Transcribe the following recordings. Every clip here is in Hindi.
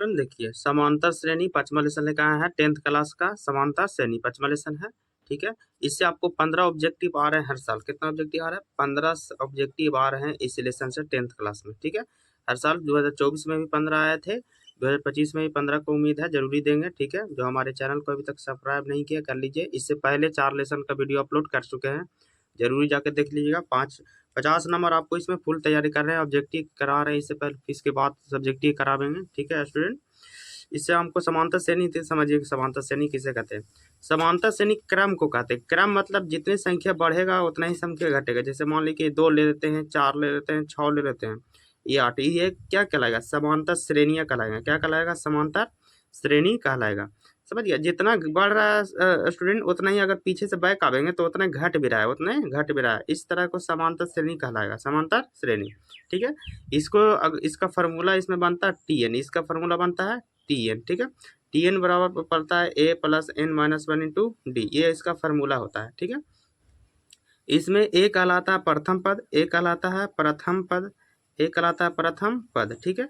स्टूडेंट देखिए, समांतर श्रेणी पांचवा लेसन लेकर आया है 10th क्लास का। समांतर श्रेणी पांचवा लेसन है, ठीक है। इससे आपको 15 ऑब्जेक्टिव आ रहे हैं हर साल। कितना ऑब्जेक्टिव आ रहा है? 15 ऑब्जेक्टिव आ रहे हैं इस लेसन से 10th क्लास में, ठीक है। हर साल 2024 में भी 15 आए थे, 2025 में भी 15 को उम्मीद है जरूरी देंगे, ठीक है। जो हमारे चैनल को अभी तक सब्सक्राइब नहीं किया कर लीजिए। इससे पहले 4 लेसन का वीडियो अपलोड कर चुके हैं, जरूरी जाके देख लीजिएगा। 50 नंबर आपको इसमें फुल तैयारी कर रहे हैं, ऑब्जेक्टिव करा रहे हैं इससे पहले, इसके बाद सब्जेक्टिव करावेंगे, ठीक है स्टूडेंट। इससे हमको समांतर श्रेणी समझिए कि समांतर श्रेणी किसे कहते हैं। समांतर श्रेणी क्रम को कहते हैं। क्रम मतलब जितनी संख्या बढ़ेगा उतना ही संख्या घटेगा। जैसे मान लीजिए 2 ले लेते हैं, 4 ले लेते हैं, 6 ले लेते हैं, ये 8, ये क्या कहलाएगा? समांतर श्रेणियां कहलाएगा। क्या कहलाएगा? समांतर श्रेणी कहलाएगा। समझ गया? जितना बढ़ रहा है स्टूडेंट उतना ही अगर पीछे से बैक आवेंगे तो उतना घट भी रहा है, उतना घट भी रहा है। इस तरह को समांतर श्रेणी कहलाएगा, समांतर श्रेणी, ठीक है। इसका फॉर्मूला इसमें बनता है TN, इसका फॉर्मूला बनता है TN, ठीक है। TN बराबर पड़ता है A + N-1 इंटू डी, ये इसका फॉर्मूला होता है, ठीक है। इसमें A कहलाता है प्रथम पद, A कहलाता है प्रथम पद, A कहलाता है प्रथम पद, ठीक है।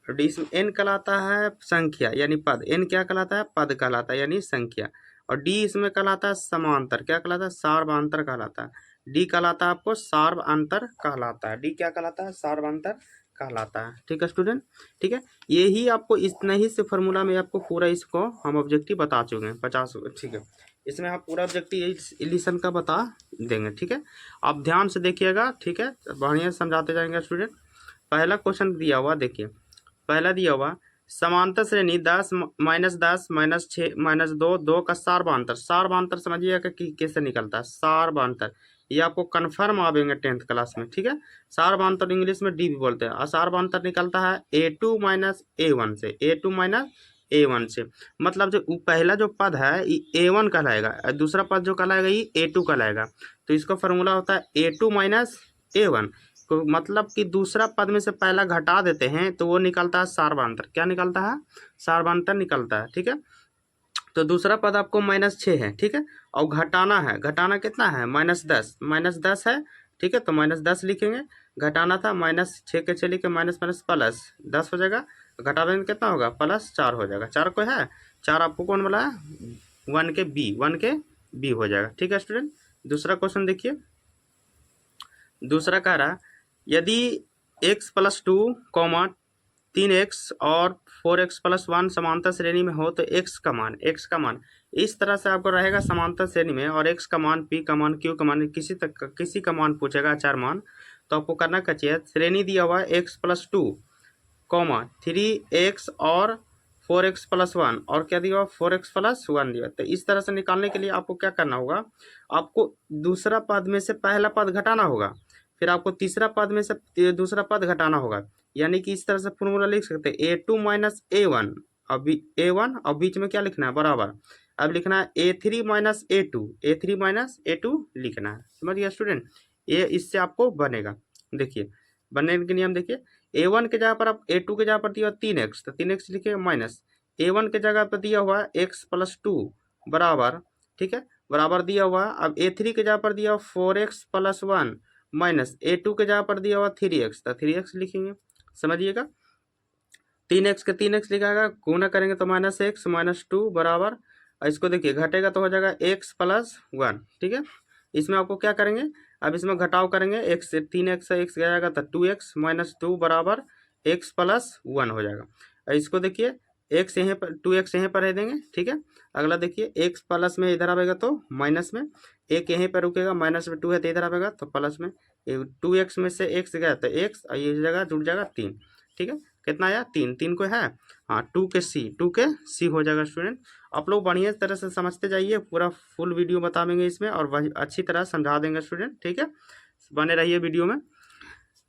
और इसमें N कहलाता है संख्या यानी पद, N क्या कहलाता है? पद कहलाता है यानी संख्या। और D इसमें कहलाता है समांतर, क्या कहलाता है? सार्वधान्तर कहलाता है। D कहलाता है आपको सार्वधान्तर कहलाता है। D क्या कहलाता है? सार्वधान्तर कहलाता है, ठीक है स्टूडेंट, ठीक है। यही आपको इतना ही से फॉर्मूला में आपको पूरा इसको हम ऑब्जेक्टिव बता चुके हैं 50, ठीक है। इसमें आप पूरा ऑब्जेक्टिव एलिशन का बता देंगे, ठीक है। आप ध्यान से देखिएगा, ठीक है, बढ़िया समझाते जाएंगे स्टूडेंट। पहला क्वेश्चन दिया हुआ देखिए, पहला दिया हुआ समांतर श्रेणी 10 -10 -6 -2 2 का सार्वधान्तर। सार्वधान्तर समझिएगा कि कैसे निकलता है सार्वधान्तर, ये आपको कन्फर्म आवेंगे 10th क्लास में, ठीक है। सार्वधान्तर इंग्लिश में डी भी बोलते हैं। और सार्वधान्तर निकलता है A2 - A1 से, A2 - A1 से। मतलब जो पहला जो पद है ये A1 कहलाएगा और दूसरा पद जो कहलाएगा ये A2 कहलाएगा। तो इसका फॉर्मूला होता है A2 - A1। तो मतलब कि दूसरा पद में से पहला घटा देते हैं तो वो निकलता है सार्वधान्तर। क्या निकलता है? सार्वधान्तर निकलता है, ठीक है। तो दूसरा पद आपको -6 है, ठीक है। और घटाना है, घटाना कितना है? -10 है, ठीक है। तो -10 लिखेंगे, घटाना था -6 के 6 लिखे, माइनस माइनस प्लस 10 हो जाएगा। घटा देंगे कितना होगा? +4 हो जाएगा। 4 को है, 4 आपको कौन बोला है? 1 के B हो जाएगा, ठीक है स्टूडेंट। दूसरा क्वेश्चन देखिए, दूसरा कह रहा यदि x + 2, 3x और 4x + 1 समांतर श्रेणी में हो तो x का मान इस तरह से आपको रहेगा समांतर श्रेणी में, और x का मान, p का मान, q का मान, किसी का मान पूछेगा, 4 मान। तो आपको करना क्या चाहिए? श्रेणी दिया हुआ है x + 2, 3x और 4x + 1, और क्या दिया हुआ? 4x + 1 दिया। तो इस तरह से निकालने के लिए आपको क्या करना होगा? आपको दूसरा पद में से पहला पद घटाना होगा, फिर आपको तीसरा पद में से दूसरा पद घटाना होगा। यानी कि इस तरह से फॉर्मूला लिख सकते हैं A2 - A1, अभी A1 और बीच में क्या लिखना है? बराबर। अब लिखना है A3 - A2, A3 - A2 लिखना है। समझ गया स्टूडेंट? ये इससे आपको बनेगा। देखिए बनने के नियम देखिए, A1 के जगह पर आप A2 के जगह पर दिया 3x, तो 3x लिखिए, माइनस A1 के जगह पर दिया हुआ x + 2 बराबर, ठीक है, बराबर दिया हुआ। अब A3 के जगह पर दिया 4x + 1 माइनस A2 के जगह पर दिया हुआ 3x, तो 3x लिखेंगे। समझिएगा, 3x के 3x लिखाएगा, गुना करेंगे तो -x -2 बराबर। और इसको देखिए घटेगा तो हो जाएगा x + 1, ठीक है। इसमें आपको क्या करेंगे? अब इसमें घटाव करेंगे, x से 3x से x जाएगा तो 2x -2 बराबर x + 1 हो जाएगा। और इसको देखिए x यहाँ पर, 2x यहाँ पर रह देंगे, ठीक है। अगला देखिए x प्लस में इधर आएगा तो माइनस में, एक यहीं पर रुकेगा, माइनस में 2 है तो इधर आएगा तो प्लस में, 2x में से x गया तो x, और ये जगह जुड़ जाएगा 3, ठीक है। कितना आया? 3 को है, हाँ 2 के C हो जाएगा स्टूडेंट। आप लोग बढ़िया तरह से समझते जाइए, पूरा फुल वीडियो बताएंगे इसमें और वही अच्छी तरह समझा देंगे स्टूडेंट, ठीक है। बने रहिए वीडियो में।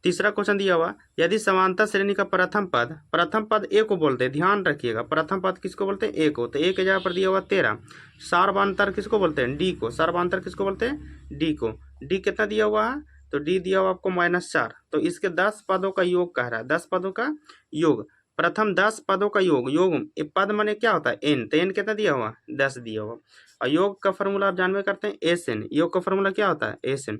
तीसरा क्वेश्चन दिया हुआ, यदि समांतर श्रेणी का प्रथम पद ए को बोलते हैं, ध्यान रखिएगा, प्रथम पद किसको बोलते हैं? ए को। तो ए के जगह पर दिया हुआ 13। सार्वधान्तर किसको बोलते हैं? डी को। सार्वधान्तर किसको बोलते हैं? डी को। डी कितना दिया हुआ है? तो डी दिया हुआ आपको -4। तो इसके 10 पदों का योग कह रहा है, 10 पदों का योग, प्रथम 10 पदों का योग। पद माने क्या होता है? एन। तो एन कितना दिया हुआ? 10 दिया हुआ। और योग का फॉर्मूला आप जानवे करते हैं SN। योग का फॉर्मूला क्या होता है? SN।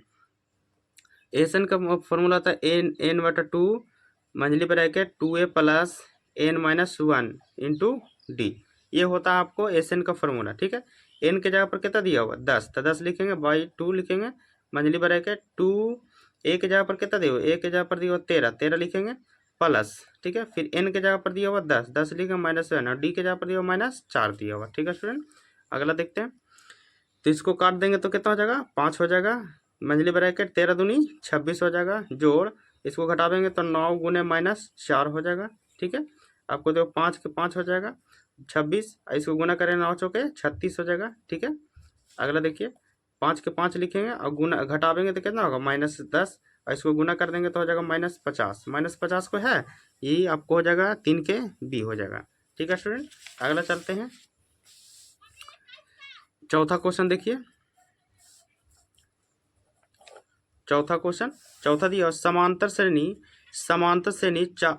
एसन का फॉर्मूला होता है n/2 मंझली bracket 2a + n-1 into D, ये होता है आपको एस एन का फॉर्मूला। ठीक है, एन के जगह पर कितना दिया हुआ 10, तो 10 लिखेंगे बाई 2 लिखेंगे मंझली ब्रैकेट 2, ए के जगह पर कितना दिया हुआ, ए के जगह पर दिया हुआ 13, 13 लिखेंगे प्लस। ठीक है, फिर एन के जगह पर दिया हुआ 10, 10 लिखेंगे -1 और डी के जगह पर दिया हुआ -4 दिया हुआ। ठीक है स्टूडेंट, अगला देखते हैं। तो इसको काट देंगे तो कितना हो जाएगा 5 हो जाएगा, मंझली ब्रैकेट 13 दूनी 26 हो जाएगा, जोड़ इसको घटा देंगे तो 9 गुने -4 हो जाएगा। ठीक है, आपको देखो 5 के 5 हो जाएगा 26, इसको गुना करें 9 चौके 36 हो जाएगा। ठीक है, अगला देखिए 5 के 5 लिखेंगे और गुना घटावेंगे तो कितना होगा -10, और इसको गुना कर देंगे तो हो जाएगा -50, -50 को है ये आपको हो जाएगा 3 के बी हो जाएगा। ठीक है स्टूडेंट, अगला चलते हैं। चौथा क्वेश्चन देखिए, चौथा क्वेश्चन, चौथा दिया समांतर श्रेणी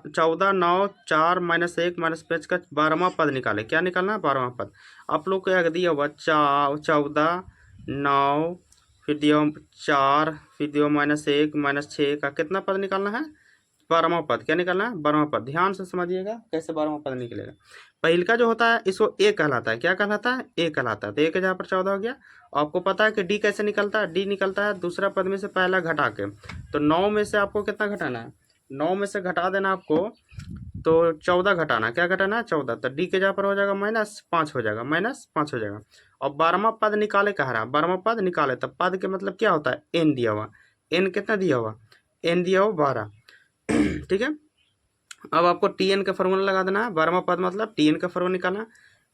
14 9 4 -1 -5 का 12वां पद निकाले। क्या निकालना है 12वां पद। आप लोग को दिया हुआ 14 9 फिर दिया 4 फिर दिया -1 -6 का कितना पद निकालना है 12वां पद। क्या निकालना है 12वां पद। ध्यान से समझिएगा कैसे 12वां पद निकलेगा। पहले का जो होता है इसको ए कहलाता है। क्या कहलाता है ए कहलाता है। तो ए के जहाँ पर 14 हो गया। आपको पता है कि डी कैसे निकलता है, डी निकलता है दूसरा पद में से पहला घटा के। तो 9 में से आपको कितना घटाना है 9 में से घटा देना आपको, तो 14 घटाना। क्या घटाना है 14, तो डी के जहाँ पर हो जाएगा -5 हो जाएगा, -5 हो जाएगा। और 12वां पद निकाले कह रहा है, 12वां पद निकाले। तब पद के मतलब क्या होता है एन दिया हुआ, एन कितना दिया हुआ एन दिया हुआ 12। ठीक है, अब आपको टी एन का फॉर्मूला लगा देना है। 12वां पद मतलब टी एन का फॉर्मूला निकालना,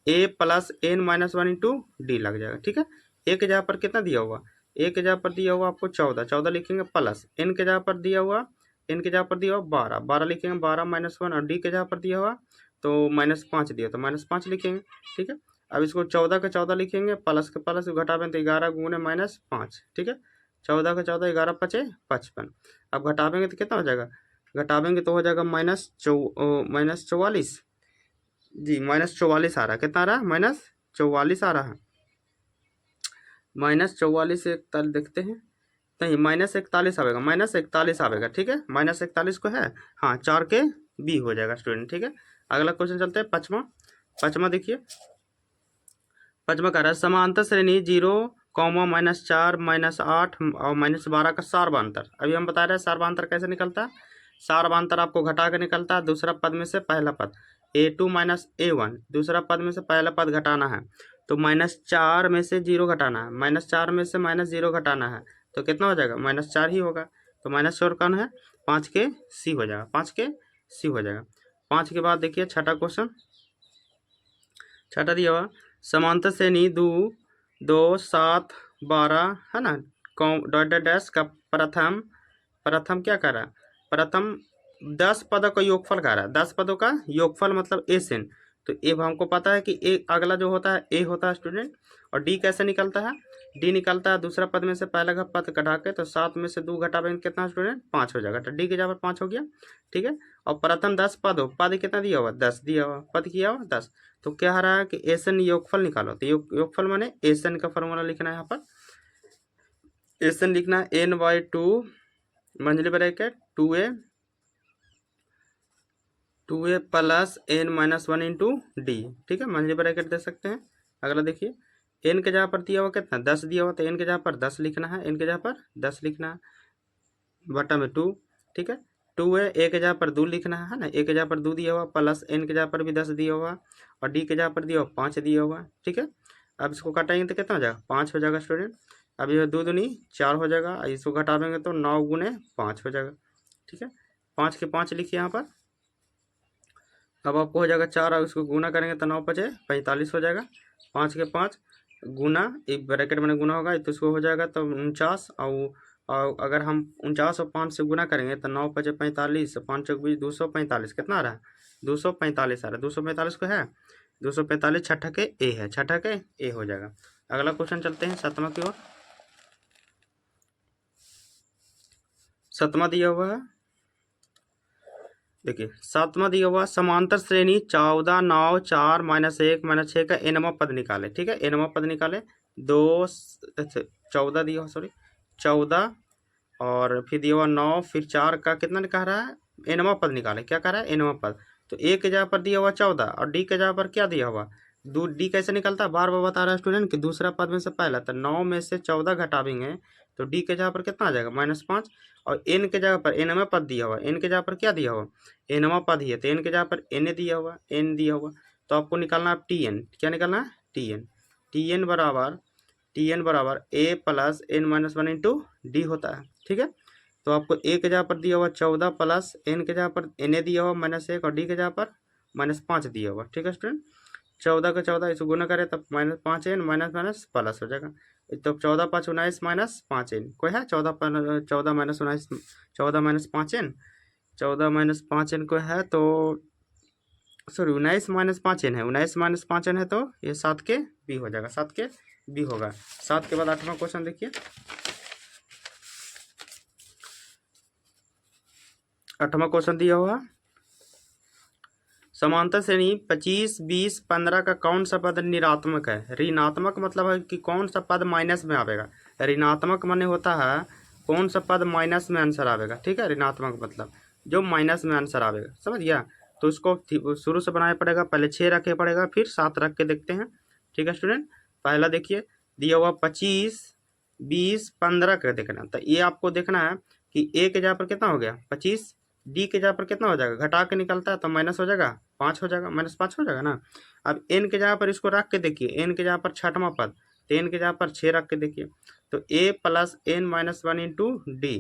ए प्लस एन -1 इंटू डी लग जाएगा। ठीक है, ए के जगह पर कितना दिया हुआ, ए के जगह पर दिया हुआ आपको 14, 14 लिखेंगे प्लस एन के जगह पर दिया हुआ, एन के जगह पर दिया हुआ 12, 12 लिखेंगे 12 -1 और डी के जगह पर दिया हुआ तो -5 दिया तो -5 लिखेंगे। ठीक है, अब इसको 14 का 14 लिखेंगे प्लस के प्लस घटावें तो 11 गुने -5। ठीक है, 14 का 14 11 5 55। अब घटावेंगे तो कितना हो जाएगा, घटावेंगे तो हो जाएगा -44 जी, -44 आ रहा है। कितना आ रहा है -44 आ रहा है। -44 से 41 देखते हैं, नहीं -41 आएगा, -41 आएगा। ठीक है, -41 को है हाँ 4 के बी हो जाएगा स्टूडेंट। ठीक है, अगला क्वेश्चन चलते हैं पाँचवा। पाँचवा देखिए, पाँचवा कह रहा है समांतर श्रेणी 0, -4 -8 और -12 का सार्वधान्तर। अभी हम बता रहे हैं सार्वधान्तर कैसे निकलता है। सार्वधान्तर आपको घटा के निकलता है, दूसरा पद में से पहला पद a2 -a1, दूसरा पद में से पहला पद घटाना है तो -4 में से 0 घटाना है, -4 में से -0 घटाना है तो कितना हो जाएगा -4 ही होगा। तो -4 कौन है 5 के सी हो जाएगा, 5 के सी हो जाएगा। 5 के बाद देखिए छठा क्वेश्चन, छठा दिया हुआ समांतर श्रेणी 2 2 7 12 है ना, डॉट डैश का प्रथम क्या कर रहा है, प्रथम 10 पदों का योगफल कह रहा है। 10 पदों का योगफल मतलब एस एन। तो ए हमको पता है कि ए अगला जो होता है ए होता है स्टूडेंट। और डी कैसे निकलता है, डी निकलता है दूसरा पद में से पहला का पद घटा के, तो 7 में से 2 घटावेंगे कितना स्टूडेंट 5 हो जाएगा। तो डी के जगह पर 5 हो गया। ठीक है, और प्रथम 10 पद हो, पद कितना दिया हुआ 10 दिया हुआ, पद किया हुआ 10। तो क्या आ रहा है कि एस एन योगफल निकालो। तो योगफल माने एस एन का फॉर्मूला लिखना है यहाँ पर। एस एन लिखना है n/2 मंझली bracket 2a plus n-1 into D. ठीक है, मंझली ब्रैकेट दे सकते हैं। अगला देखिए, n के जगह पर दिया हुआ कितना 10 दिया हुआ, तो n के जगह पर 10 लिखना है, n के जगह पर 10 लिखना है बटा में 2। ठीक है, 2 है, a के जगह पर 2 लिखना है ना, a के जगह पर 2 दिया हुआ प्लस n के जगह पर भी 10 दिया हुआ और d के जगह पर दिया हुआ 5 दिया हुआ। ठीक है, अब इसको काटेंगे तो कितना हो जाएगा 5 हो जाएगा स्टूडेंट। अब ये 2 दूनी 4 हो जाएगा, इसको घटावेंगे तो 9 गुने 5 हो जाएगा। ठीक है, 5 के 5 लिखिए यहाँ पर। अब आपको हो जाएगा 4 और उसको गुना करेंगे तो 9 5 45 हो जाएगा। 5 के 5 गुना, एक ब्रैकेट में गुना होगा तो इसको हो जाएगा तो 49। और अगर हम 49 और 5 से गुना करेंगे तो 9 5 45, 5 चौक 20, 245 कितना आ रहा है 245 आ रहा है। 245 को है 245 छठा के ए है, छठा के ए हो जाएगा। अगला क्वेश्चन चलते हैं सातवां की ओर। सातवां दिया हुआ है, देखिए सातवां दिया हुआ समांतर श्रेणी 14 9 4 -1 -6 का एनवां पद निकाले। ठीक है, एनवां पद निकाले 2 14 दिया हुआ, सॉरी 14 और फिर दिया हुआ 9 फिर 4 का कितना कह रहा है एनवां पद निकाले। क्या कह रहा है एनवां पद, तो ए के जगह पर दिया हुआ 14 और डी के जगह पर क्या दिया हुआ दो। डी कैसे निकलता है, बार बार बता रहा है स्टूडेंट कि दूसरा पद में से पहला, तो 9 में से 14 घटावेंगे तो डी के जगह पर कितना आ जाएगा -5। और एन के जगह पर एनवा पद दिया हुआ, एन के जगह पर क्या दिया हुआ एनवा पद ही है, तो एन के जगह पर एन दिया हुआ, एन दिया हुआ, तो आपको निकालना है टी एन। क्या निकालना है टी एन। टी एन बराबर a plus N -1 into d होता है। ठीक है, तो आपको ए के जगह पर दिया हुआ 14 प्लस एन के जगह पर एन ए दिया हुआ -1 और डी के जगह पर -5 दिया हुआ। ठीक है स्टूडेंट, 14 का 14 इसको गुना करें तब -5 एन माइनस प्लस हो जाएगा, तो 14 5 19 -5 एन कोई है 14 14 -19 14 -5 एन 14 -5 एन को है, तो सॉरी 19 -5 एन है, 19 -5 एन है, तो ये 7 के बी हो जाएगा, 7 के बी होगा। 7 के बाद 8वां क्वेश्चन देखिए। 8वां क्वेश्चन दिया हुआ समांतर श्रेणी 25 20 15 का कौन सा पद ऋणात्मक है। ऋणात्मक मतलब है कि कौन सा पद माइनस में आवेगा। ऋणात्मक माने होता है कौन सा पद माइनस में आंसर आवेगा। ठीक है, ऋणात्मक मतलब जो माइनस में आंसर आवेगा, समझ गया। तो उसको शुरू से बनाना पड़ेगा, पहले 6 रखे पड़ेगा, फिर 7 रख के देखते हैं। ठीक है स्टूडेंट, पहला देखिए दिया हुआ 25 20 15 का देखना, तो ये आपको देखना है कि ए के जगह पर कितना हो गया 25, डी के जगह पर कितना हो जाएगा, घटा के निकलता है तो माइनस हो जाएगा 5 हो जाएगा, -5 हो जाएगा ना। अब एन के जगह पर इसको रख के देखिए, एन के जगह पर 6वां पद, तो एन के जगह पर 6 रख के देखिए, तो ए प्लस एन -1 इंटू डी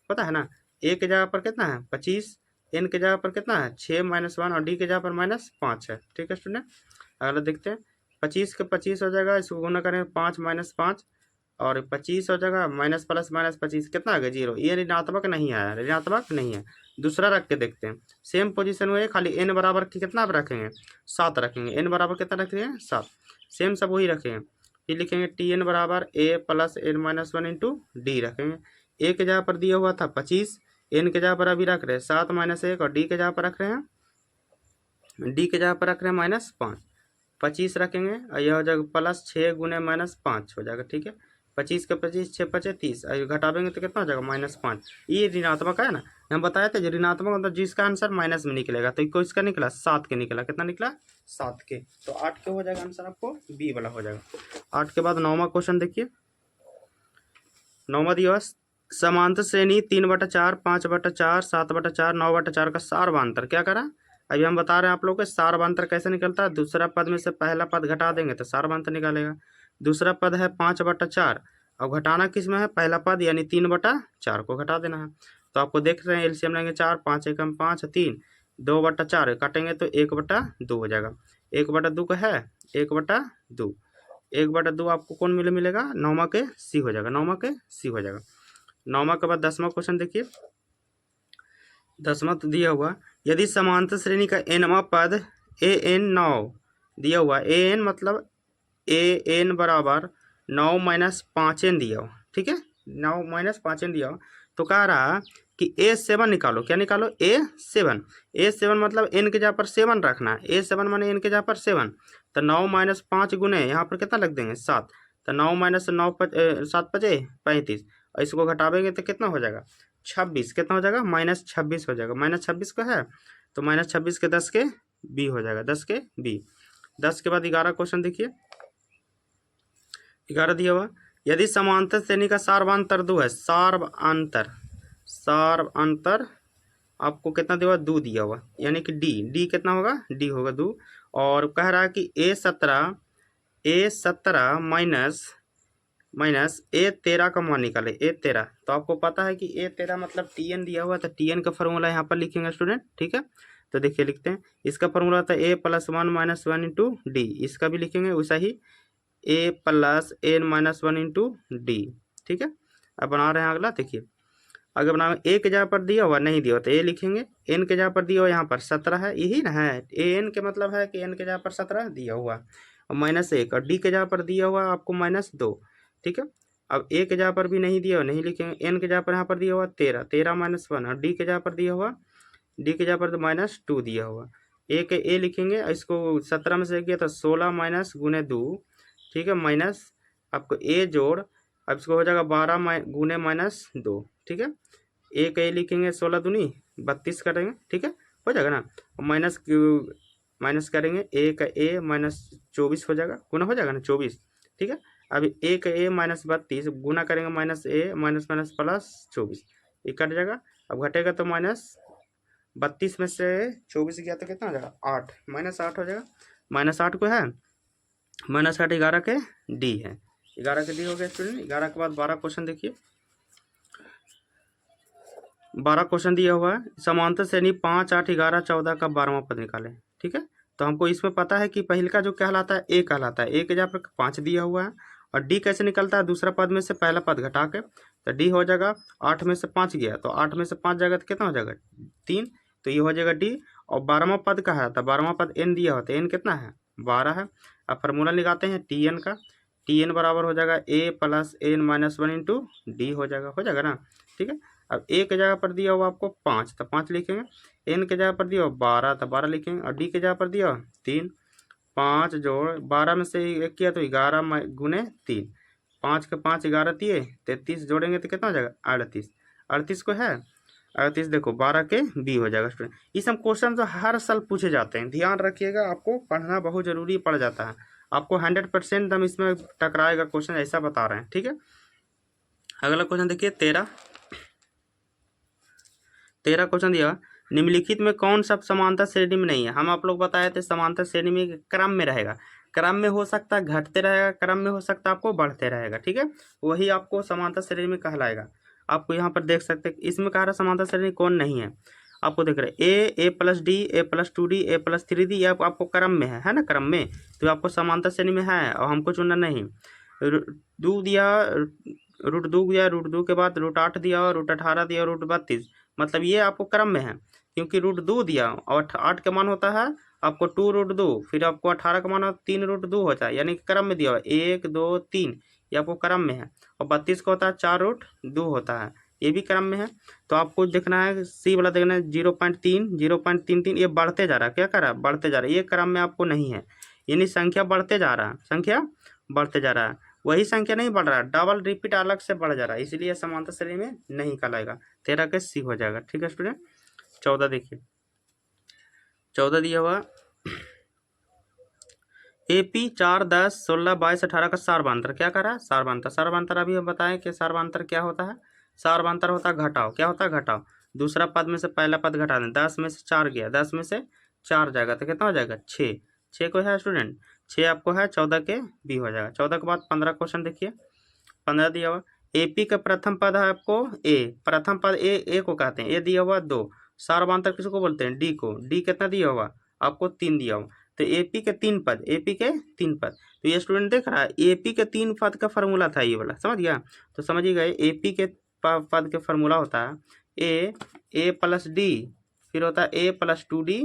पता है ना। ए के जगह पर कितना है 25, एन के जगह पर कितना है 6 -1 और डी के जगह पर -5 है। ठीक है स्टूडेंट, अगला देखते हैं 25 के 25 हो जाएगा, इसको गुना करें 5 -5 और 25 हो जाएगा, माइनस प्लस -25 कितना आ गया 0। ये ऋणात्मक नहीं आया, ऋणात्मक नहीं है। दूसरा रख के देखते हैं, सेम पोजीशन में खाली एन बराबर कितना रखेंगे 7 रखेंगे, एन बराबर कितना रखेंगे 7, सेम सब वही रखेंगे। फिर लिखेंगे टी एन बराबर a plus N -1 into D रखेंगे। ए के जगह पर दिया हुआ था 25, एन के जगह पर अभी रख रहे हैं 7 -1 और डी के जगह पर रख रहे हैं -5, 25 रखेंगे और यह हो जाएगा प्लस 6 गुने -5 हो जाएगा। ठीक है, 25 के 25 6 5 30 और घटावेंगे तो कितना हो जाएगा -5। ये ऋणात्मक है ना, हम बताए थे ऋणात्मक मतलब जिसका आंसर माइनस में निकलेगा, तो किसका निकला 7 के निकला, कितना निकला 7 के, तो 8 के हो जाएगा आंसर, आपको बी वाला हो जाएगा। 8 के बाद 9वां क्वेश्चन देखिए। 9वां दिया समांतर श्रेणी 3/4 5/4 7/4 9/4 का सारवांतर क्या करा। अभी हम बता रहे हैं आप लोग को सारवांतर कैसे निकलता है। दूसरा पद में से पहला पद घटा देंगे तो सारवांतर निकालेगा। दूसरा पद है 5/4, अब घटाना किस में है पहला पद यानी 3/4 को घटा देना है। तो आपको देख रहे हैं एलसीएम लेंगे 4 5 एकम 5 3 2/4 काटेंगे तो 1/2 हो जाएगा। 1/2 का है 1/2, 1/2 आपको कौन मिलेगा 9वां के सी हो जाएगा, 9वां के सी हो जाएगा। 9वां के बाद 10वां क्वेश्चन देखिए। 10वां तो दिया हुआ यदि समांतर श्रेणी का nवां पद ए एन 9 दिया हुआ, ए एन मतलब ए एन बराबर 9 - 5 एन दिया हुआ। ठीक है, 9 - 5 एन दिया हुआ, तो कह रहा कि A7 निकालो। क्या निकालो A7, A7 मतलब एन के जगह पर 7 रखना है, A7 माने एन के जगह पर 7, तो 9 - 5 गुने यहाँ पर कितना लग देंगे 7, तो 9 - 9 7 5 35 और इसको घटावेंगे तो कितना हो जाएगा 26, कितना हो जाएगा -26 हो जाएगा। -26 का है तो -26 के 10 के बी हो जाएगा, 10 के बी। 10 के बाद 11 क्वेश्चन देखिए। 11 दिया हुआ यदि समांतर श्रेणी का सारवांतर 2 है, सारवांतर आपको कितना दिया हुआ 2 दिया हुआ, यानी कि डी कितना होगा डी होगा 2, और कह रहा है कि A17 माइनस A13 का मान निकाले। A13 तो आपको पता है कि A13 मतलब TN दिया हुआ, तो TN का फॉर्मूला यहाँ पर लिखेंगे स्टूडेंट। ठीक है, तो देखिए लिखते हैं, इसका फॉर्मूला था A + 1 - 1 इंटू डी, इसका भी लिखेंगे वैसा ही A + n - 1 इंटू डी। ठीक है, अब बना रहे हैं अगला देखिए। अगर बनाओ ए के जगह पर दिया हुआ नहीं दिया हुआ तो ए लिखेंगे, एन के जगह पर दिया हुआ यहाँ पर 17 है, यही ना है एन के मतलब है कि एन के जगह पर 17 दिया हुआ और -1 और डी के जगह पर दिया हुआ आपको -2। ठीक है, अब ए के जगह पर भी नहीं दिया हुआ नहीं लिखेंगे, एन के जगह पर यहाँ पर दिया हुआ 13 -1 और डी के जगह पर दिया हुआ तो -2 दिया हुआ। ए लिखेंगे, इसको 17 में से किया तो 16 - गुने 2। ठीक है, माइनस आपको ए जोड़, अब इसको हो जाएगा 12 गुने -2। ठीक है, ए लिखेंगे 16 दूनी 32 करेंगे। ठीक है, हो जाएगा ना। माइनस माइनस करेंगे, ए का ए माइनस 24 हो जाएगा, गुना हो जाएगा ना 24, ठीक है। अब ए का ए माइनस 32 गुना करेंगे, माइनस ए माइनस माइनस प्लस 24, ये कट जाएगा। अब घटेगा तो माइनस 32 में से 24 गया तो कितना हो जाएगा 8, -8 हो जाएगा। -8 को है, -8 11 के डी है, 11 के डी हो गया स्टूडेंट। 11 के बाद 12 क्वेश्चन देखिए। 12 क्वेश्चन दिया हुआ है, समांतर श्रेणी 5, 8, 11, 14 का 12वां पद निकालें, ठीक है। तो हमको इसमें पता है कि पहले का जो कहलाता है ए कहलाता है, ए के जगह पर 5 दिया हुआ है, और डी कैसे निकलता है, दूसरा पद में से पहला पद घटा के, तो डी हो जाएगा 8 में से 5 गया, तो 8 में से 5 जाएगा तो कितना हो जाएगा 3, तो ये हो जाएगा डी। और 12वां पद का है, तो 12वां पद एन दिया होता है, एन कितना है 12 है। अब फार्मूला लगाते हैं टी एन का, टी एन बराबर हो जाएगा a plus N minus 1 into d हो जाएगा ना, ठीक है। अब ए के जगह पर दिया हुआ आपको 5, तो 5 लिखेंगे, एन के जगह पर दिया हुआ 12, तो 12 लिखेंगे, और डी के जगह पर दिया 3, 5 जोड़ 12 में से 1 किया तो 11 गुने 3, 5 के 5 11 दिए 33, जोड़ेंगे तो कितना हो जाएगा 38, 38 को है 38 देखो 12 के बी हो जाएगा स्टूडेंट। ये सब क्वेश्चन जो हर साल पूछे जाते हैं, ध्यान रखिएगा, आपको पढ़ना बहुत जरूरी पड़ जाता है, आपको 100% दम इसमें टकराएगा क्वेश्चन, ऐसा बता रहे हैं, ठीक है। अगला क्वेश्चन देखिए 13 क्वेश्चन दिया, निम्नलिखित में कौन सा समांतर श्रेणी में नहीं है। हम आप लोग बताए थे समांतर श्रेणी में क्रम में रहेगा, क्रम में हो सकता है घटते रहेगा, क्रम में हो सकता है आपको बढ़ते रहेगा, ठीक है, वही आपको समांतर श्रेणी में कहलाएगा। आपको यहाँ पर देख सकते हैं इसमें कह रहा समांतर श्रेणी कौन नहीं है, आपको देख रहे ए प्लस डी, ए प्लस 2D, ए प्लस 3D, ये आपको क्रम में है ना, क्रम में, तो आपको समांतर श्रेणी में है, और हमको चुनना नहीं। दो दिया, √2 दिया, √2 के बाद √8 दिया, और √18 दिया, √32, मतलब ये आपको क्रम में है, क्योंकि √2 दिया और 8 का मान होता है आपको 2√2, फिर आपको 18 का मान 3√2 होता है, यानी कि क्रम में दिया हुआ 1 2 3, ये आपको क्रम में है। और 32 का होता है 4√2 होता है, ये भी क्रम में है। तो आपको देखना है सी वाला, देखना है 0.3 0.33, ये बढ़ते जा रहा है, क्या कर रहा है बढ़ते जा रहा है, ये क्रम में आपको नहीं है, यानी संख्या बढ़ते जा रहा है, संख्या बढ़ते जा रहा है, वही संख्या नहीं बढ़ रहा है, डबल रिपीट अलग से बढ़ जा रहा है, इसलिए समांतर श्रेणी में नहीं कहलाएगा, 13 के सी हो जाएगा, ठीक है स्टूडेंट। 14 देखिए, 14 दिया हुआ AP 4, 10, 16, 22, 18 का सारवांतर, क्या कर रहा है सारवांतर, सारवांतर अभी हम बताएं कि सारवांतर क्या होता है, सारवांतर होता है घटाव, क्या होता है घटाव, दूसरा पद में से पहला पद घटा दें, 10 में से 4 गया, 10 में से 4 जाएगा तो कितना हो जाएगा 6, 6 को है स्टूडेंट, 6 आपको है, 14 के बी हो जाएगा। 14 के बाद 15 क्वेश्चन देखिए, 15 दिया हुआ AP का प्रथम पद है आपको ए, प्रथम पद ए को कहते हैं, ए दिया हुआ 2, सारवांतर किसको बोलते हैं डी को, डी कितना दिया हुआ आपको 3 दिया हुआ, तो AP के 3 पद, AP के 3 पद, तो ये स्टूडेंट देख रहा है AP के 3 पद का फार्मूला था ये वाला, समझ गया, तो समझिएगा AP के पद के फार्मूला होता है ए प्लस डी, फिर होता है ए प्लस 2D,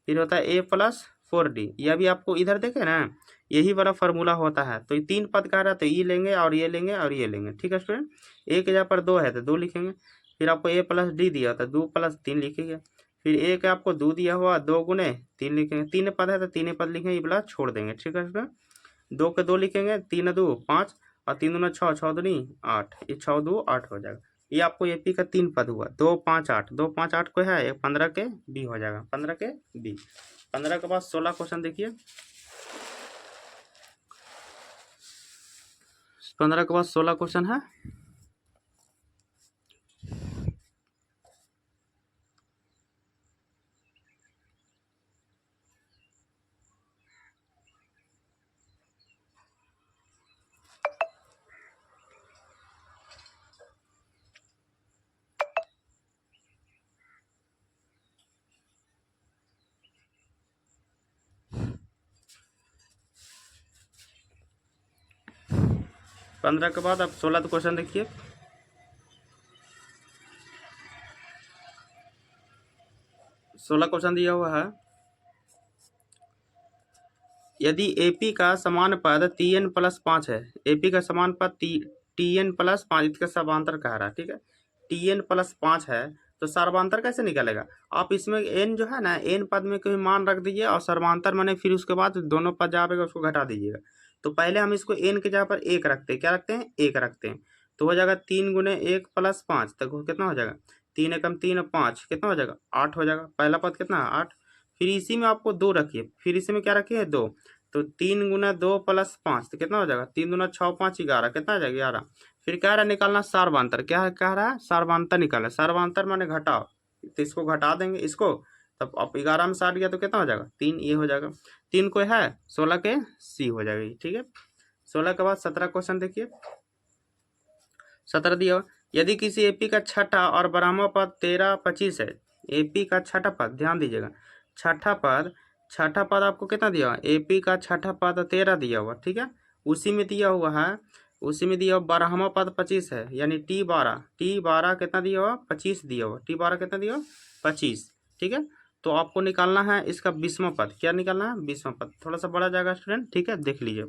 फिर होता है ए प्लस 4D, यह भी आपको इधर देखे ना, यही वाला फार्मूला होता है। तो ये 3 पद का रहा है, तो ये लेंगे और ये लेंगे और ये लेंगे, ठीक है स्टूडेंट। ए के जगह पर 2 है तो 2 लिखेंगे, फिर आपको ए प्लस डी दिया था 2 प्लस 3 लिखेंगे, फिर ए का आपको 2 दिया हुआ 2 गुने 3 लिखेंगे, 3 पद है तो 3 पद लिखेंगे, ये वाला छोड़ देंगे, ठीक है स्टूडेंट। 2 के 2 लिखेंगे, 3 2 5, और 3 दूना 6, 6 दूनी 8, ये 6 2 8 हो जाएगा। ये आपको एपी का 3 पद हुआ, 2 5 8, 2 5 8 को है, 15 के बी हो जाएगा, 15 के बी। 15 के बाद 16 क्वेश्चन देखिए, 15 के बाद 16 क्वेश्चन है, पंद्रह के बाद अब 16 क्वेश्चन देखिए। सोलह क्वेश्चन दिया हुआ है, यदि AP का समान पद TN प्लस 5 है, AP का समान पद TN प्लस 5, इसका सर्वांतर कह रहा है, ठीक है, TN प्लस 5 है, तो सर्वांतर कैसे निकलेगा, आप इसमें n जो है ना, n पद में कोई मान रख दीजिए, और सर्वांतर माने फिर उसके बाद दोनों पद जहाँ पे उसको घटा दीजिएगा। तो पहले हम इसको n के जगह पर 1 रखते हैं, क्या रखते हैं 1 रखते हैं, तो हो जाएगा 3 गुने 1 प्लस 5, तक कितना हो जाएगा 3 एकम 3 और 5 कितना हो जाएगा 8 हो जाएगा। पहला पद कितना 8। फिर इसी में आपको 2 रखिए, फिर इसी में क्या रखिए 2, तो 3 गुना 2 प्लस 5 तो कितना हो जाएगा 3 दूना 6 5 11 कितना आ जाएगा 11। फिर कह रहा है निकालना सार्वधांतर, क्या है कह रहा है सार्वधांतर निकालना, सार्वधांतर माने घटाओ, तो इसको घटा देंगे इसको, तब अब 11 में 60 गया तो कितना हो जाएगा 3, ये हो जाएगा। 3 को है 16 के सी हो जाएगी, ठीक है। 16 के बाद 17 क्वेश्चन देखिए। 17 दिया यदि किसी एपी का छठा और 12वां पद 13 25 है, एपी का छठा पद ध्यान दीजिएगा, छठा पद आपको कितना दिया हुआ, एपी का छठा पद 13 दिया हुआ, ठीक है। उसी में दिया हुआ है, उसी में दिया हुआ 12वां पद 25 है, यानी T12 कितना दिया हुआ 25 दिया हुआ, T12 कितना दिया हुआ 25, ठीक है। तो आपको निकालना है इसका 20वां पद, क्या निकालना है 20वां पद, थोड़ा सा बड़ा जाएगा स्टूडेंट, ठीक है। देख लीजिए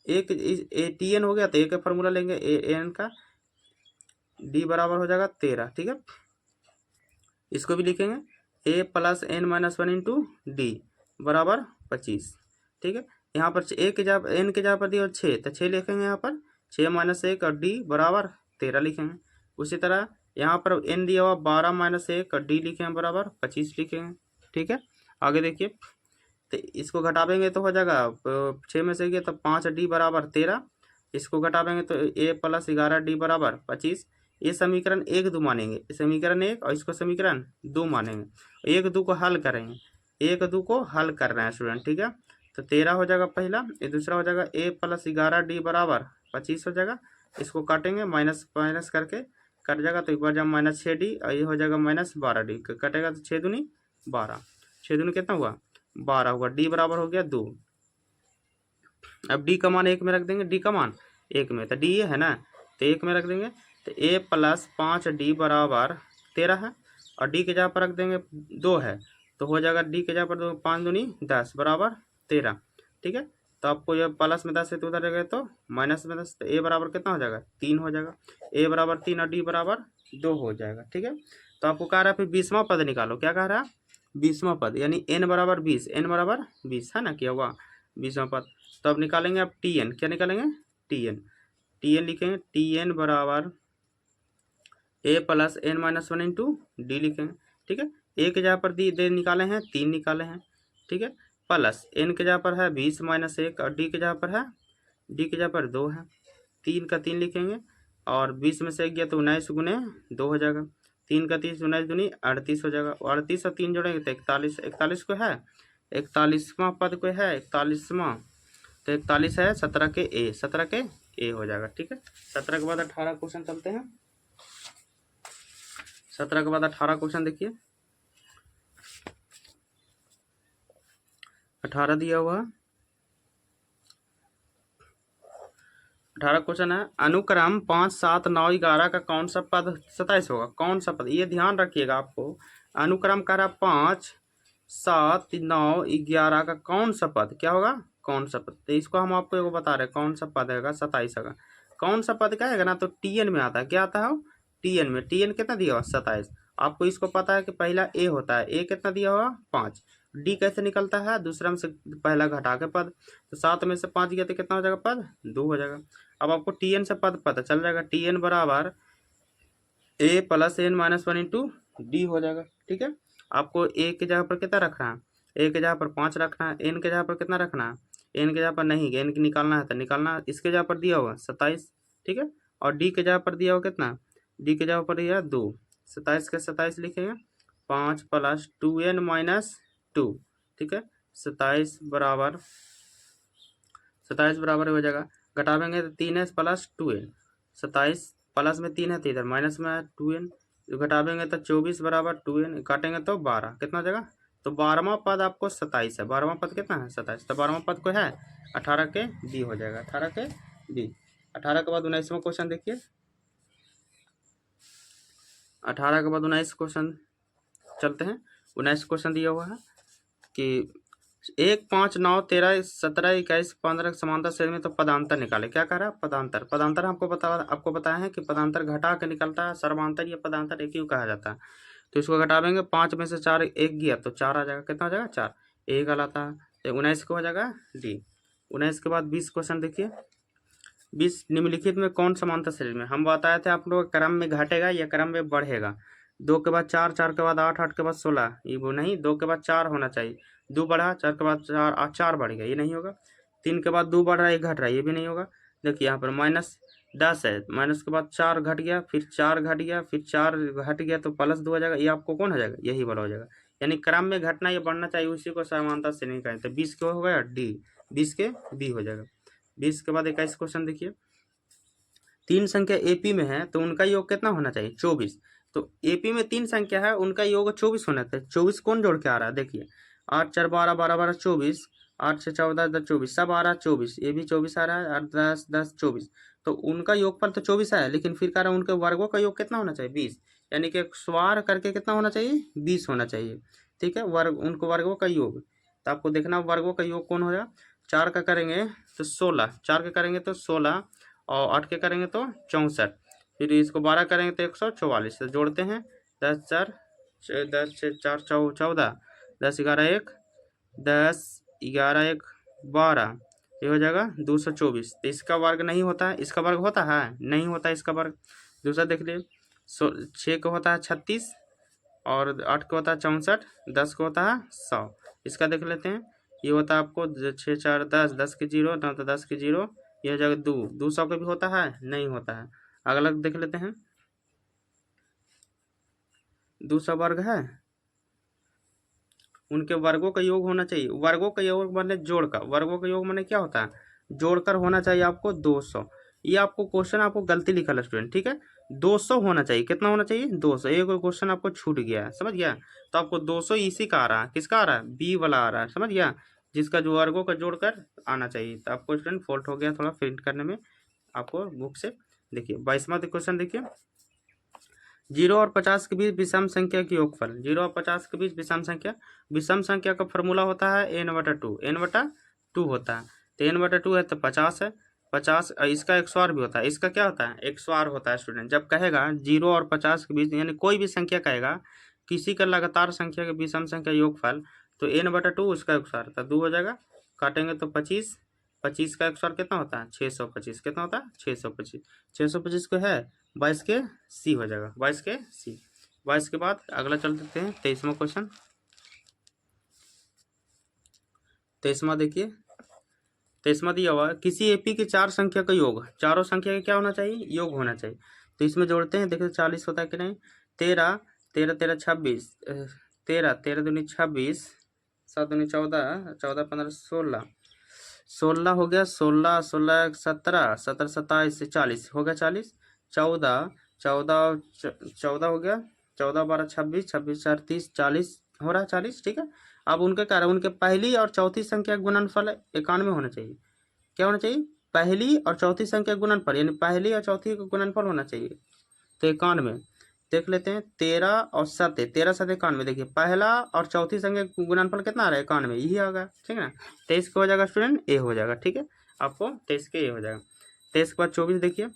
एक Tn हो गया तो एक फार्मूला लेंगे एन का, डी बराबर हो जाएगा 13, ठीक है। इसको भी लिखेंगे a plus N minus 1 into d बराबर 25, ठीक है। यहाँ पर ए के जगह एन के जगह पर दिया 6 तो 6 लिखेंगे, यहाँ पर 6 माइनस 1 और डी बराबर 13 लिखेंगे। उसी तरह यहाँ पर एन दिया हुआ 12 माइनस 1 और डी लिखेंगे बराबर 25 लिखेंगे, ठीक है। आगे देखिए तो इसको घटावेंगे तो हो जाएगा 6 में से गया तो 5 डी बराबर 13, इसको घटावेंगे तो ए प्लस 11 डी बराबर 25। ये समीकरण 1 2 मानेंगे, समीकरण 1 और इसको समीकरण 2 मानेंगे, 1 2 को हल करेंगे, 1 2 को हल कर रहे हैं स्टूडेंट, ठीक है। तो 13 हो जाएगा पहला, ये दूसरा हो जाएगा ए प्लस 11 डी बराबर 25 हो जाएगा। इसको काटेंगे माइनस माइनस करके कट जाएगा, तो एक बार जब माइनस 6 डी और ये हो जाएगा माइनस 12 डी, कटेगा तो 6 दूनी 12, 6 दूनी कितना हुआ 12 हुआ, डी बराबर हो गया 2। अब डी का मान 1 में रख देंगे, डी का मान 1 में, तो डी ये है ना तो 1 में रख देंगे, तो ए प्लस 5 डी बराबर 13 है, और डी के जगह पर रख देंगे 2 है, तो हो जाएगा डी के जगह पर 2 5 दूनी 10 बराबर 13, ठीक है। तो आपको ये प्लस में 10 है तो उधर गए तो माइनस में 10, तो ए बराबर कितना हो जाएगा 3 हो जाएगा, ए बराबर 3 और डी बराबर 2 हो जाएगा, ठीक है। तो आपको कह रहा है फिर 20वां पद निकालो, क्या कह रहा है 20वां पद, यानी n बराबर 20, n बराबर 20 है ना, क्या हुआ 20वां पद। तो अब निकालेंगे अब Tn, क्या निकालेंगे Tn लिखेंगे, Tn बराबर a plus N minus 1 into d लिखेंगे, ठीक है। ए के जगह पर दे निकाले हैं 3 निकाले हैं, ठीक है, प्लस एन के जगह पर है 20 माइनस 1 और डी के जगह पर है, डी के जगह पर 2 है, 3 का 3 लिखेंगे, और 20 में से 1 गया तो 19 गुने 2 हो जाएगा, 3 का 30 19 दूनी 38 हो जाएगा, 38 और 3 जोड़ेंगे तो 41, 41 को है 41वां पद को है 41वां, तो 41 है 17 के ए, 17 के ए हो जाएगा, ठीक है। 17 के बाद 18 क्वेश्चन चलते हैं। 17 के बाद 18 क्वेश्चन देखिए। 18 दिया हुआ 18 क्वेश्चन है, अनुक्रम 5 7 9 11 का कौन सा पद 27 होगा, कौन सा पद, ये ध्यान रखिएगा आपको, अनुक्रम का रहा 5 7 9 11 का कौन सा पद क्या होगा, कौन सा पद, तो इसको हम आपको एगो बता रहे हैं कौन सा पद है 27 होगा। कौन सा पद क्या है ना, तो टीएन में आता है, क्या आता है टीएन में, टीएन कितना दिया हुआ 27, आपको इसको पता है कि पहला ए होता है, ए कितना दिया हुआ 5, डी कैसे निकलता है दूसरा में से पहला घटा के पद, तो 7 में से 5 गया तो कितना हो जाएगा पद 2 हो जाएगा। अब आपको टीएन से पद पता चल जाएगा, टीएन बराबर a plus N minus 1 into d हो जाएगा, ठीक है। आपको ए के जगह पर कितना रखना है, ए के जगह पर 5 रखना है, एन के जगह पर कितना रखना है, एन के जगह पर नहीं, एन की निकालना है तो निकालना, इसके जगह पर दिया हुआ 27, ठीक है, और डी के जगह पर दिया हुआ कितना, डी के जगह पर दिया 2, 27 के 27 लिखेंगे, 5 प्लस 2n माइनस 2, ठीक है, 27 बराबर हो जाएगा, घटावेंगे तो 3s प्लस 2n, 27 प्लस में 3 है तो इधर माइनस में है 2n, घटावेंगे तो 24 बराबर 2n, काटेंगे तो 12 कितना हो जाएगा, तो 12वां पद आपको 27 है, 12वां पद कितना है 27, तो 12वां पद को है 18 के डी हो जाएगा, 18 के डी। 18 के बाद 19वां क्वेश्चन देखिए। 18 के बाद 19 क्वेश्चन चलते हैं। 19 क्वेश्चन दिया हुआ है कि 1 5 9 13 17 21 15 समांतर श्रेणी में, तो पदांतर निकाले, क्या कह रहा है पदांतर आपको बताया है कि पदांतर घटा के निकलता है, सर्वांतर या पदांतर एक ही कहा जाता है। तो इसको घटावेंगे, 5 में से 4 1 गया तो 4 आ जाएगा, कितना हो जाएगा 4, एक गलाता है, 19 को हो जाएगा डी। 19 के बाद 20 क्वेश्चन देखिए। 20 निम्नलिखित में कौन समांतर श्रेणी में, हम बताए थे आप लोग क्रम में घटेगा या क्रम में बढ़ेगा, 2 के बाद 4, 4 के बाद 8, 8 के बाद 16, ये वो नहीं, 2 के बाद 4 होना चाहिए, 2 बढ़ा, 4 के बाद 4, 4 बढ़ गया, ये नहीं होगा। 3 के बाद 2 बढ़ रहा है, 1 घट रहा है, ये भी नहीं होगा। देखिए यहाँ पर -10 है, माइनस के बाद 4 घट गया, फिर 4 घट गया, फिर 4 घट गया तो +2 हो जाएगा, ये आपको कौन हो जाएगा, यही वाला हो जाएगा। यानी क्रम में घटना या बढ़ना चाहिए, उसी को समानता श्रेणी कहते हैं। 20 के हो गया डी, 20 के बी हो जाएगा। 20 के बाद 21 क्वेश्चन देखिए, 3 संख्या एपी में है तो उनका योग कितना होना चाहिए, 24। तो एपी में 3 संख्या है, उनका योग 24 होना चाहिए। 24 कौन जोड़ के आ रहा है, देखिए 8 4 12 12 12 24, 8 6 14 10 24, सब आ रहा है 24, ये भी 24 आ रहा है, 8 10 10 24। तो उनका योगफल तो 24 है, लेकिन फिर कह रहा है उनके वर्गों का योग कितना होना चाहिए, 20। यानी कि स्वार करके कितना होना चाहिए, 20 होना चाहिए। ठीक है, वर्ग, उनको वर्गों का योग, तो आपको देखना वर्गों का योग कौन हो जाएगा। 4 का करेंगे तो 16, 4 का करेंगे तो 16, और 8 के करेंगे तो 64, फिर इसको 12 करेंगे तो 144। तो जोड़ते हैं 10 4 10 4 14, 10 11 1 10 11 1 12, ये हो जाएगा 224। तो इसका वर्ग नहीं होता है, इसका वर्ग होता है, नहीं होता है इसका वर्ग। दूसरा देख लीजिए, 6 का होता है 36, और 8 का होता है 64, 10 का होता है 100। इसका देख लेते हैं, ये होता है आपको 6 4 10, 10 के 0, 9 तो 10 के 0, ये हो जाएगा 200 का भी होता है, नहीं होता है। अगला देख लेते हैं, 200 वर्ग है, उनके वर्गों का योग होना चाहिए। वर्गों का योग माने जोड़ का, वर्गों का योग माने क्या होता है, जोड़कर होना चाहिए आपको 200। ये आपको क्वेश्चन आपको गलती लिखा है स्टूडेंट, ठीक है, 200 होना चाहिए, कितना होना चाहिए, 200। एक क्वेश्चन आपको छूट गया है, समझ गया। तो आपको 200 इसी का आ रहा है, किसका आ रहा है, बी वाला आ रहा है, समझ गया, जिसका जो वर्गों का जोड़कर आना चाहिए। तो आपको स्टूडेंट फॉल्ट हो गया थोड़ा प्रिंट करने में, आपको बुक से। देखिए 22वां क्वेश्चन देखिए, 0 और 50 के बीच विषम संख्या की योगफल। 0 और 50 के बीच विषम संख्या का फॉर्मूला होता है n/2, n/2 होता है। तो n/2 है तो 50 है, 50 इसका 100 भी होता है। इसका क्या होता है, 100 होता है स्टूडेंट। जब कहेगा 0 और 50 के बीच, यानी कोई भी संख्या कहेगा किसी का लगातार संख्या के विषम संख्या योगफल, तो n/2 उसका 100 था, 2 हो जाएगा, काटेंगे तो 25, 25 का 100 कितना होता है, 625, कितना होता है, 625। 625 को है 22 के सी हो जाएगा, 22 के सी। 22 के बाद अगला चल देते हैं 23वां क्वेश्चन। 23वां देखिए, 23वां दिया हुआ है, किसी एपी की 4 संख्या का योग, चारों संख्या का क्या होना चाहिए, योग होना चाहिए। तो इसमें जोड़ते हैं, देखिए 40 होता है कि नहीं, 13 13 13 26, 13 13 दूनी 26, 7 दूनी 14, 14 15 16, 16 हो गया, 16 16 17, 17 27 से 40 हो गया, 40, 14 14 14 हो गया, 14 12 26, 26 4 30, 40 हो रहा है, 40, ठीक है। अब उनके कारण उनके पहली और चौथी संख्या का गुणनफल 91 होना चाहिए। क्या होना चाहिए, पहली और चौथी संख्या का गुणनफल, यानी पहली और चौथी का गुणनफल होना चाहिए। तो 91 देख लेते हैं, 13 और 7, 13 7 91। देखिए पहला और चौथी संख्या का गुणनफल कितना आ रहा है, 91, यही होगा, ठीक है ना। 23 का हो जाएगा स्टूडेंट, ए हो जाएगा, ठीक है, आपको 23 के ए हो जाएगा। 23 के बाद 24 देखिए,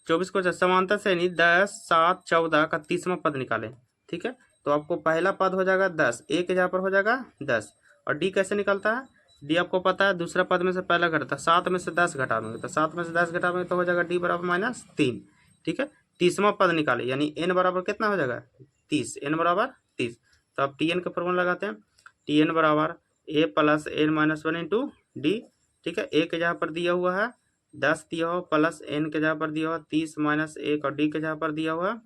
24 को समांतर श्रेणी 10 7 14 का 30वां पद निकाले, ठीक है। तो आपको पहला पद हो जाएगा 10, ए के जहाँ पर हो जाएगा 10, और डी कैसे निकलता है, डी आपको पता है दूसरा पद में से पहला घटता है, 7 में से 10 घटाएंगे, तो 7 में से 10 घटाएंगे तो हो जाएगा डी बराबर -3, ठीक है। 30वां पद निकाले, यानी n बराबर कितना हो जाएगा, 30, n बराबर 30। तो आप टी एन का फॉर्मूला लगाते हैं, टी एन बराबर a plus n minus 1 into D, ठीक है। ए के जहाँ पर दिया हुआ है 10 दिया हो, प्लस n के जहाँ पर दिया हुआ 30 माइनस 1, और डी के जहाँ पर दिया हुआ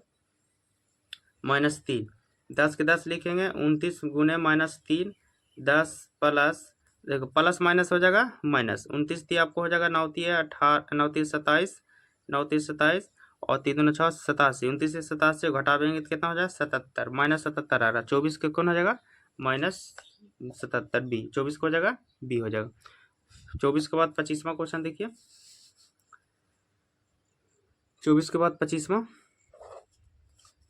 -3। 10 के 10 लिखेंगे, 29 गुने -3, 10 प्लस, देखो प्लस माइनस हो जाएगा माइनस, 29 थी आपको हो जाएगा 9 है 18, 9 27, 9 27, और 3 दूनी 6 87, 29 से 87 घटा देंगे तो कितना हो जाएगा, 77, -77 आ रहा है। 24 के कौन हो जाएगा, -77 बी, 24 को हो जाएगा बी हो जाएगा। 24 के बाद 25वां क्वेश्चन देखिए, 24 के बाद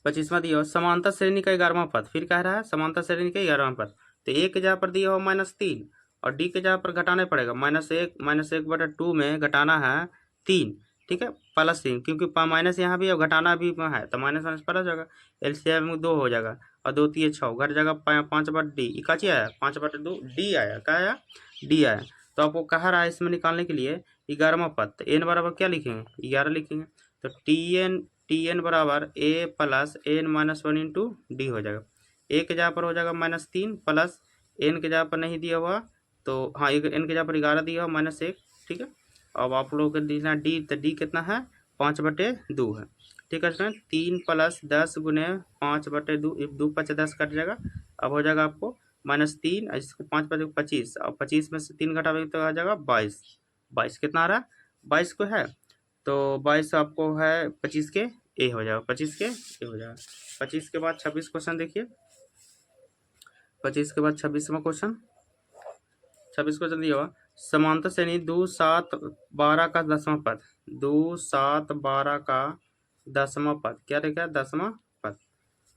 25वां दिया समांतर श्रेणी का 11वां पद, फिर कह रहा है समांतर श्रेणी का 11वां पद। तो ए के जहाँ पर दिया हो -3, और डी के जहाँ पर घटाना पड़ेगा -1/2 में घटाना है 3, ठीक है, +3, क्योंकि माइनस यहाँ भी और घटाना भी है, तो माइनस माइनस प्लस हो जाएगा, एलसीएम में 2 हो जाएगा, और 2 3 6 घट जाएगा, 5/डी, इकाची आया 5/2 डी आया, क्या आया, डी आया। तो आपको कह रहा है इसमें निकालने के लिए 11वां पद, तो एन बराबर क्या लिखेंगे, 11 लिखेंगे। तो टी एन टी एन बराबर a plus N minus one into d हो जाएगा। ए के जगह पर हो जाएगा -3 प्लस एन के जगह पर नहीं दिया हुआ तो हाँ एन के जगह पर 11 दिया हुआ -1, ठीक है। अब आप लोगों को देना डी, तो डी कितना है 5/2 है, ठीक है स्टूडेंट। 3 प्लस 10 गुने 5/2, 2 5 10 कट जाएगा। अब हो जाएगा आपको -3, इसको 5 5 25, और 25 में से 3 घटावेंगे तो आ जाएगा 22। 22 कितना आ रहा है 22 को है, तो 22 आपको है 25 के ए हो जाएगा, 25 के ए हो जाएगा। 25 के बाद 26 क्वेश्चन देखिए, 25 के बाद 26वां क्वेश्चन, 26 क्वेश्चन दिया हुआ समांतर श्रेणी 2 7 12 का 10वां पद, 2 7 12 का 10वां पद क्या रहेगा 10वां पद,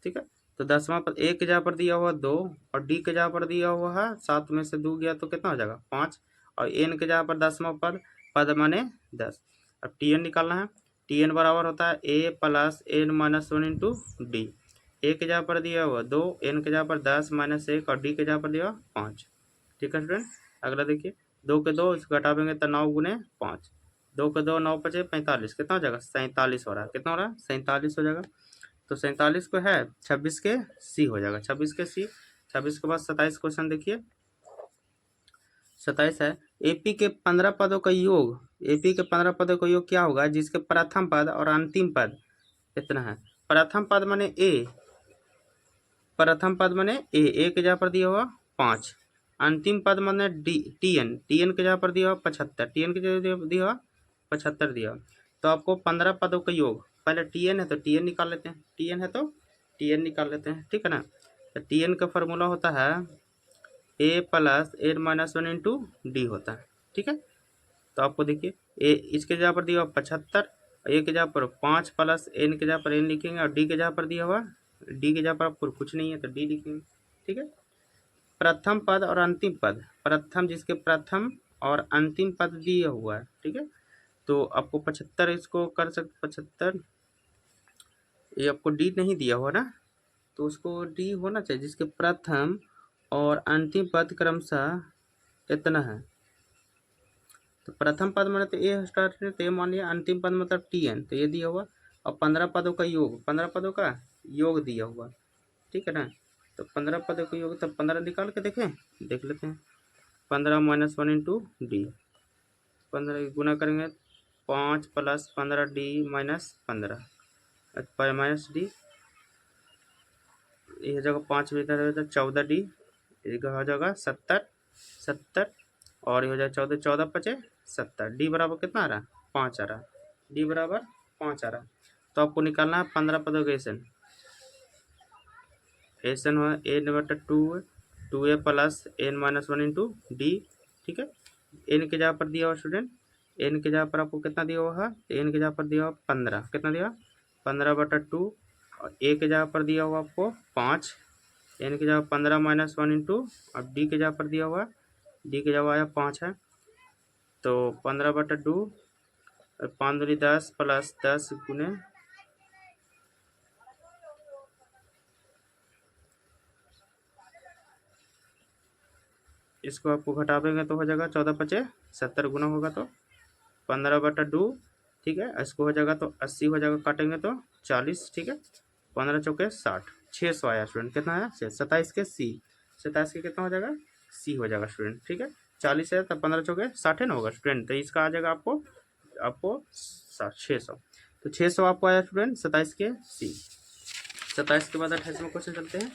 ठीक है। तो 10वां पद ए के जगह पर दिया हुआ 2 और डी के जगह पर दिया हुआ है 7 में से 2 गया तो कितना हो जाएगा 5, और एन के जगह पर 10वां पद, पद माने 10। अब टी एन निकालना है, टी एन बराबर होता है a plus N minus 1 into d. A के जगह पर दिया हुआ 2, एन के जगह पर 10 -1 और डी के जगह पर दिया 5, ठीक है स्टूडेंट। अगला देखिए 2 के 2 इसको घटावेंगे तो 9 गुने 5, 2 के 2 9 5 45, कितना हो जाएगा 47 हो रहा है, कितना हो रहा है 47 हो जाएगा। तो 47 को है 26 के सी हो जाएगा, 26 के सी। 26 के बाद 27 क्वेश्चन देखिए, 27 है एपी के 15 पदों का योग, एपी के 15 पदों का योग क्या होगा जिसके प्रथम पद और अंतिम पद कितना है। प्रथम पद माने ए, प्रथम पद माने ए के जगह पर दिया हुआ 5, अंतिम पद माने डी टी एन के जगह पर दिया हुआ 75, टी एन के जगह दिया हुआ 75 दिया। तो आपको 15 पदों का योग, पहले टी एन है तो टी एन निकाल लेते हैं, टी एन है तो टी एन निकाल लेते हैं, ठीक है ना। तो टी एन का फॉर्मूला होता है a plus N minus 1 into d होता है, ठीक है। तो आपको देखिए ए इसके जगह पर दिया हुआ 75, ए के जगह पर 5 प्लस एन के जगह पर एन लिखेंगे, और डी के जगह पर दिया हुआ डी के जगह पर आपको कुछ नहीं है तो डी लिखेंगे, ठीक है। प्रथम पद और अंतिम पद, प्रथम जिसके प्रथम और अंतिम पद दिया हुआ है, ठीक है। तो आपको 75 इसको कर सकते 75, ये आपको डी नहीं दिया हुआ ना, तो उसको डी होना चाहिए जिसके प्रथम और अंतिम पद क्रमशः इतना है। तो प्रथम पद मतलब तो ए स्टार्ट है, तो ये मान लिया, अंतिम पद मतलब टी एन, तो ये दिया हुआ, और 15 पदों का योग, 15 पदों का योग दिया हुआ, ठीक है ना। तो 15 पदों का योग, तब 15 निकाल के देखें, देख लेते हैं। 15 माइनस 1 इंटू डी, 15 गुना करेंगे 5 plus 15 D minus 15 minus D, ये हो जाएगा 5 इधर 14 डी, हो जाएगा 70 और ये हो जाएगा 14 14 पचे 70, डी बराबर कितना आ रहा है 5 आ रहा है, डी बराबर 5 आ रहा है। तो आपको निकालना है 15 पदों का एसन, एसन हो ए/2 2a plus N minus 1 into D, ठीक है। एन के जगह पर दिया हुआ स्टूडेंट, एन के जगह पर आपको कितना दिया हुआ है, एन के जगह पर दिया हुआ 15, कितना दिया 15/2, और ए के जगह पर दिया हुआ आपको 5, एन की जगह 15 माइनस 1 इंटू, अब डी के जगह पर दिया हुआ, डी के जगह आया 5 है, तो 15/2, 5 दूनी 10 प्लस 10 गुने इसको आपको घटावेंगे तो हो जाएगा 14 पचे 70 गुना होगा तो 15/2, ठीक है। इसको हो जाएगा तो 80 हो जाएगा, काटेंगे तो 40, ठीक है। 15 चौके 60, 600 आया स्टूडेंट, कितना आया 27 के सी, 27 के कितना हो जाएगा सी हो जाएगा स्टूडेंट, ठीक है। 40 है तो 15 चौके 60 ना होगा स्टूडेंट, तो इसका आ जाएगा आपको 600, तो 600 आपको आया स्टूडेंट 27 के सी। 27 के बाद 28वां क्वेश्चन चलते हैं।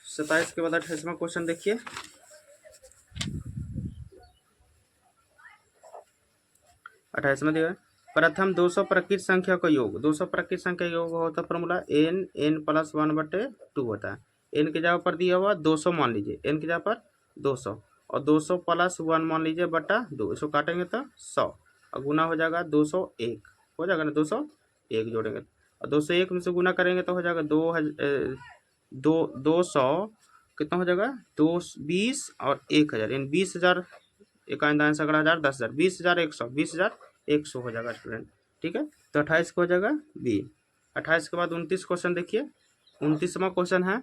27 के बाद 28वां क्वेश्चन देखिए, 28वां दिया है प्रथम 200 प्रकृत संख्या का योग, 200 प्रकृत संख्या योग होता है फॉर्मूला n प्लस 1/2 होता है। n की जगह पर दिया हुआ 200 मान लीजिए, n की जगह पर 200 और 200 प्लस 1 मान लीजिए बटा 2, इसको काटेंगे तो 100 और गुना हो जाएगा 201, हो जाएगा ना 201 जोड़ेंगे, और 201 में से गुना करेंगे तो हो जाएगा 200 कितना हो जाएगा 220 और 1000, यानी 20,000, एक दाएं सगड़ा 1000 10,000 20,100 हो जाएगा स्टूडेंट, ठीक है। तो 28 को हो जाएगा बी। 28 के बाद 29 क्वेश्चन देखिए, 29वां क्वेश्चन है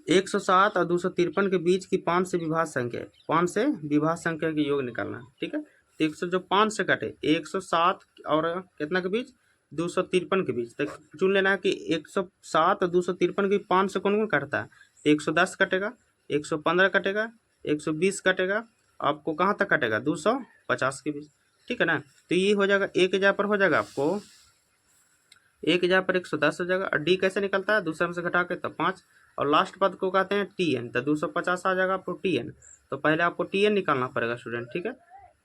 107 और 253 के बीच की 5 से विभाज्य संख्या, 5 से विभाज्य संख्या के योग निकालना, ठीक है। तो 100 जो 5 से कटे 107 और कितना के बीच 253 के बीच, तो चुन लेना है कि 107 और 253 के 5 से कौन कौन कटता है, तो 110 कटेगा, 115 कटेगा, 120 कटेगा, आपको कहाँ तक कटेगा 250 के बीच, ठीक है ना। तो ये हो जाएगा एक जगह पर हो जाएगा आपको, एक जगह पर 110 हो जाएगा। और डी कैसे निकलता है, दूसरे में से घटा के तो 5, और लास्ट पद को कहते हैं टी एन, तो 250 आ जाएगा आपको टी एन। तो पहले आपको टी एन निकालना पड़ेगा स्टूडेंट, ठीक है।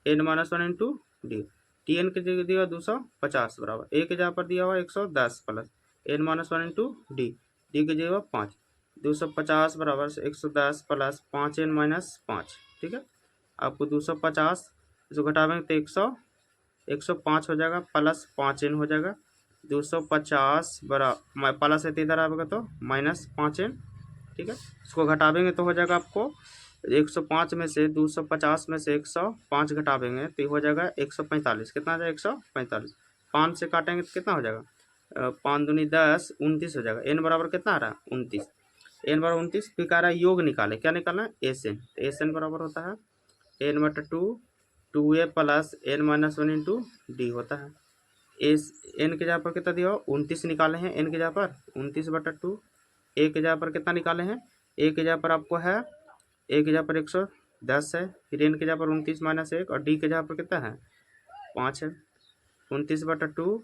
n-1 into D, T N के जगह दिया 250 बराबर, एक जगह पर दिया हुआ 110 plus n-1 into D, D की जगह 5, 250 बराबर से 110 प्लस 5n-5, ठीक है। आपको 250 जो घटावेंगे तो 105 हो जाएगा, प्लस 5n हो जाएगा, 250 बराबर प्लस है तो इधर आएगा तो -5n, ठीक है। इसको घटावेंगे तो हो जाएगा आपको 105 में से 250 में से 105 घटावेंगे तो हो जाएगा 145, कितना आ जाएगा 145, 5 से काटेंगे तो कितना हो जाएगा 5 दूनी 10, 29 हो जाएगा। एन बराबर कितना आ रहा है 29, एन बराबर 29, फिर कह रहा है योग निकाले, क्या निकालना है एस एन, तो एस एन बराबर होता है n/2 2a plus n-1 into d होता है। एस एन के जगह पर कितना दिया हो 29 निकाले हैं, एन के जगह पर 29/2, ए के जगह पर कितना निकाले हैं, ए के जगह पर आपको है, ए के जगह पर 110 है, फिर एन के जगह पर 29 - 1, और डी के जगह पर कितना है 5 है, 29/2,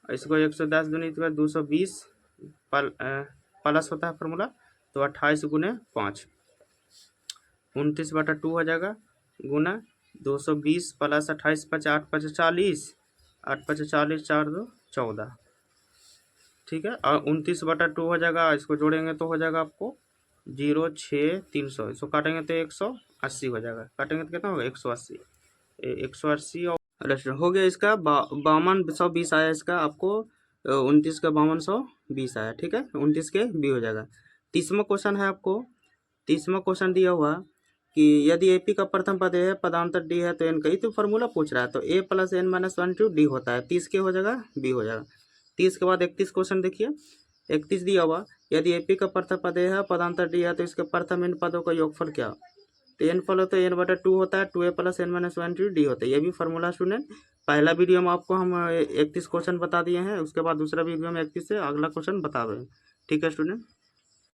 इसको 110 दूनी 220 प्लस होता है फॉर्मूला, तो 28 गुने 5, 29/2 हो जाएगा, गुना 220 प्लस 28 5 8 5 40, 8 5 40 4 2 14, ठीक है। और 29/2 हो जाएगा, इसको जोड़ेंगे तो हो जाएगा आपको 0 6 300, इसको काटेंगे तो 180 हो जाएगा, काटेंगे तो कितना होगा 180, 180 और हो गया इसका 5220 आया इसका आपको, 29 का 5220 आया, ठीक है, 29 के बी हो जाएगा। 30वां क्वेश्चन है आपको, 30वां क्वेश्चन दिया हुआ कि यदि एपी का प्रथम पद है पदांतर डी है तो एन कही, तो फार्मूला पूछ रहा है, तो ए प्लस n-1 टू डी होता है, 30 के हो जाएगा बी हो जाएगा। 30 के बाद 31 क्वेश्चन देखिए, 31 दिया हुआ यदि एपी का प्रथम पद है पदांतर डी है तो इसके प्रथम इन पदों का योगफल क्या, तो एन फल होता है n/2 होता है, 2a plus n-1 to D होता है। ये भी फार्मूला स्टूडेंट पहला वीडियो में आपको हम 31 क्वेश्चन बता दिए हैं, उसके बाद दूसरा वीडियो में 31 से अगला क्वेश्चन बता रहे हैं, ठीक है स्टूडेंट।